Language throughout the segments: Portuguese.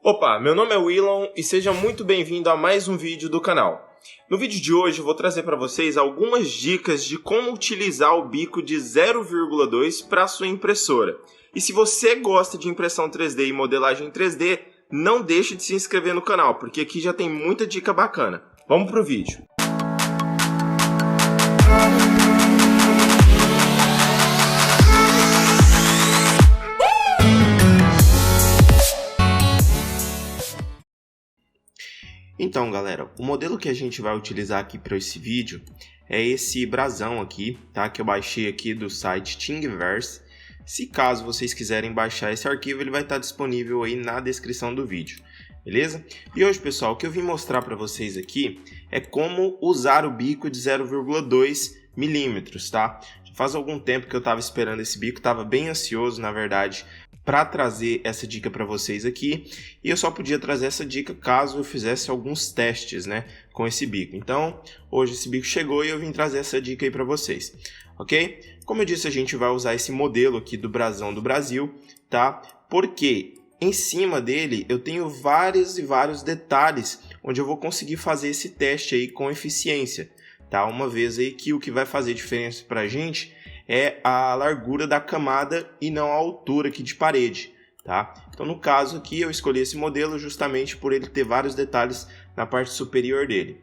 Opa, meu nome é Willon e seja muito bem-vindo a mais um vídeo do canal. No vídeo de hoje eu vou trazer para vocês algumas dicas de como utilizar o bico de 0,2 para sua impressora. E se você gosta de impressão 3D e modelagem 3D, não deixe de se inscrever no canal, porque aqui já tem muita dica bacana. Vamos pro vídeo. Então, galera, o modelo que a gente vai utilizar aqui para esse vídeo é esse brasão aqui, tá? Que eu baixei aqui do site Thingiverse. Se caso vocês quiserem baixar esse arquivo, ele vai estar disponível aí na descrição do vídeo, beleza? E hoje, pessoal, o que eu vim mostrar para vocês aqui é como usar o bico de 0,2 milímetros, tá? Já faz algum tempo que eu estava esperando esse bico, estava bem ansioso, na verdade, para trazer essa dica para vocês aqui, e eu só podia trazer essa dica caso eu fizesse alguns testes, né, com esse bico. Então, hoje esse bico chegou e eu vim trazer essa dica aí para vocês, ok? Como eu disse, a gente vai usar esse modelo aqui do brasão do Brasil, tá? Porque em cima dele eu tenho vários detalhes onde eu vou conseguir fazer esse teste aí com eficiência, tá? Uma vez aí que o que vai fazer diferença para a gente é a largura da camada e não a altura aqui de parede, tá? Então, no caso aqui, eu escolhi esse modelo justamente por ele ter vários detalhes na parte superior dele.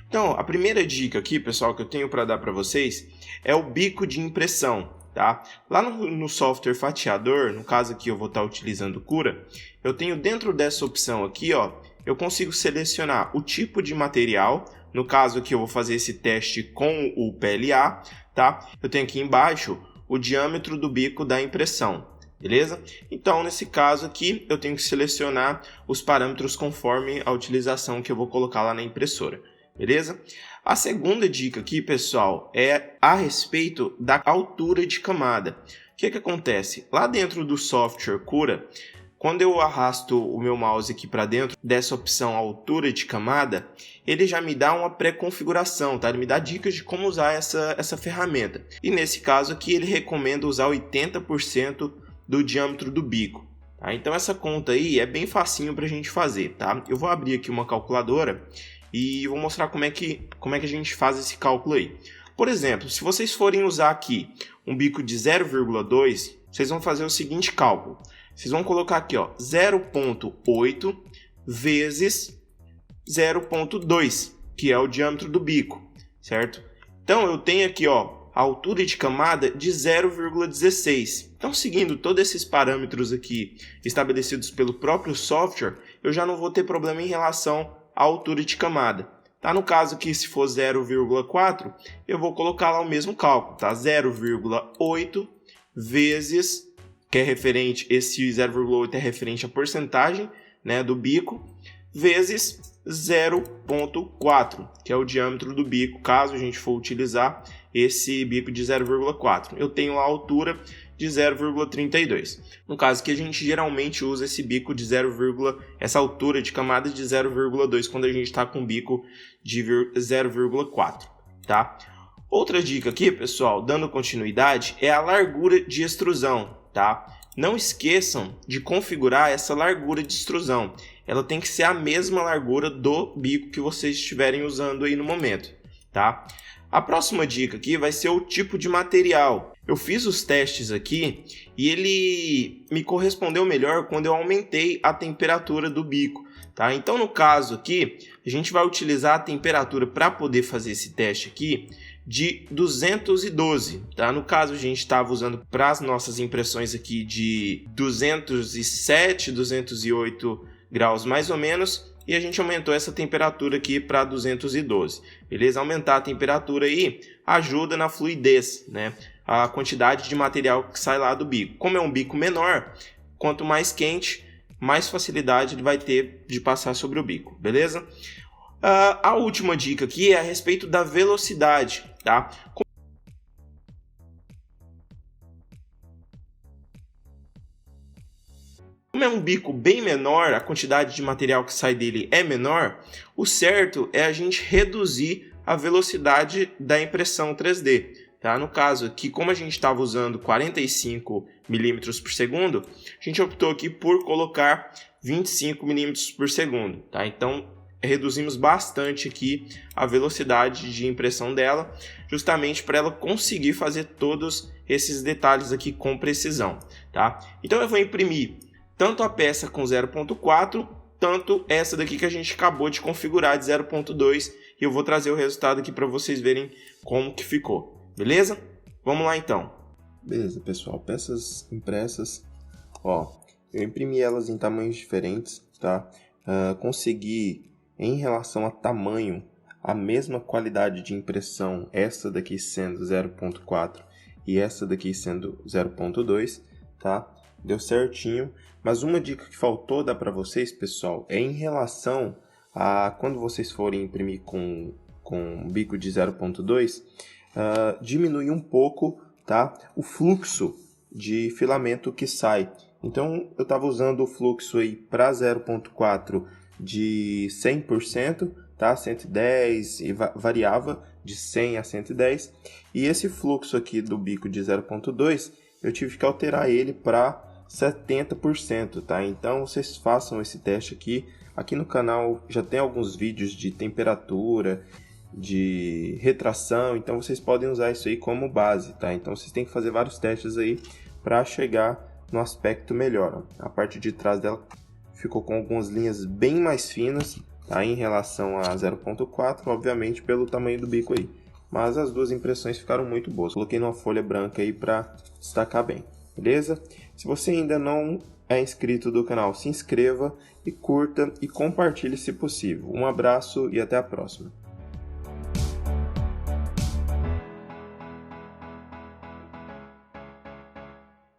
Então, a primeira dica aqui, pessoal, que eu tenho para dar para vocês é o bico de impressão, tá? Lá no software fatiador, no caso aqui eu vou estar utilizando o Cura, eu tenho dentro dessa opção aqui, ó, eu consigo selecionar o tipo de material. No caso aqui eu vou fazer esse teste com o PLA, tá? Eu tenho aqui embaixo o diâmetro do bico da impressão, beleza? Então, nesse caso aqui, eu tenho que selecionar os parâmetros conforme a utilização que eu vou colocar lá na impressora, beleza? A segunda dica aqui, pessoal, é a respeito da altura de camada. O que acontece? Lá dentro do software Cura, quando eu arrasto o meu mouse aqui para dentro dessa opção altura de camada, ele já me dá uma pré-configuração, tá? Ele me dá dicas de como usar essa ferramenta. E nesse caso aqui ele recomenda usar 80% do diâmetro do bico, tá? Então essa conta aí é bem facinho para a gente fazer, tá? Eu vou abrir aqui uma calculadora e vou mostrar como é que a gente faz esse cálculo aí. Por exemplo, se vocês forem usar aqui um bico de 0,2, vocês vão fazer o seguinte cálculo. Vocês vão colocar aqui, ó, 0,8 vezes 0,2, que é o diâmetro do bico, certo? Então, eu tenho aqui, ó, a altura de camada de 0,16. Então, seguindo todos esses parâmetros aqui estabelecidos pelo próprio software, eu já não vou ter problema em relação à altura de camada. Tá? No caso aqui, se for 0,4, eu vou colocar lá o mesmo cálculo, tá? 0,8 vezes... que é referente, esse 0,8 é referente à porcentagem, né, do bico, vezes 0,4, que é o diâmetro do bico, caso a gente for utilizar esse bico de 0,4. Eu tenho a altura de 0,32. No caso que a gente geralmente usa esse bico de essa altura de camada de 0,2 quando a gente está com bico de 0,4, tá? Outra dica aqui, pessoal, dando continuidade, é a largura de extrusão, tá? Não esqueçam de configurar essa largura de extrusão. Ela tem que ser a mesma largura do bico que vocês estiverem usando aí no momento, tá? A próxima dica aqui vai ser o tipo de material. Eu fiz os testes aqui e ele me correspondeu melhor quando eu aumentei a temperatura do bico, tá? Então, no caso aqui, a gente vai utilizar a temperatura para poder fazer esse teste aqui de 212, tá? No caso, a gente estava usando para as nossas impressões aqui de 207, 208 graus mais ou menos, e a gente aumentou essa temperatura aqui para 212, beleza? Aumentar a temperatura aí ajuda na fluidez, né? A quantidade de material que sai lá do bico. Como é um bico menor, quanto mais quente, mais facilidade ele vai ter de passar sobre o bico, beleza? A última dica aqui é a respeito da velocidade, tá? Como é um bico bem menor, a quantidade de material que sai dele é menor, o certo é a gente reduzir a velocidade da impressão 3D. Tá? No caso aqui, como a gente estava usando 45 milímetros por segundo, a gente optou aqui por colocar 25 milímetros por segundo, tá? Então, reduzimos bastante aqui a velocidade de impressão dela, justamente para ela conseguir fazer todos esses detalhes aqui com precisão, tá? Então eu vou imprimir tanto a peça com 0.4, tanto essa daqui que a gente acabou de configurar de 0.2, e eu vou trazer o resultado aqui para vocês verem como que ficou, beleza? Vamos lá então. Beleza, pessoal, peças impressas, ó, eu imprimi elas em tamanhos diferentes, tá? Consegui, em relação a tamanho, a mesma qualidade de impressão, essa daqui sendo 0.4 e essa daqui sendo 0.2, tá? Deu certinho, mas uma dica que faltou dar para vocês, pessoal, é em relação a quando vocês forem imprimir com bico de 0.2, diminui um pouco, tá? O fluxo de filamento que sai. Então, eu estava usando o fluxo aí para 0.4 de 100%, tá? 110 e variava de 100 a 110. E esse fluxo aqui do bico de 0.2, eu tive que alterar ele para 70%, tá? Então, vocês façam esse teste aqui. Aqui no canal já tem alguns vídeos de temperatura, de retração, então vocês podem usar isso aí como base, tá? Então, vocês têm que fazer vários testes aí para chegar no aspecto melhor. Ó. A parte de trás dela ficou com algumas linhas bem mais finas, tá? Em relação a 0.4, obviamente pelo tamanho do bico aí. Mas as duas impressões ficaram muito boas. Coloquei numa folha branca aí para destacar bem, beleza? Se você ainda não é inscrito do canal, se inscreva e curta e compartilhe se possível. Um abraço e até a próxima.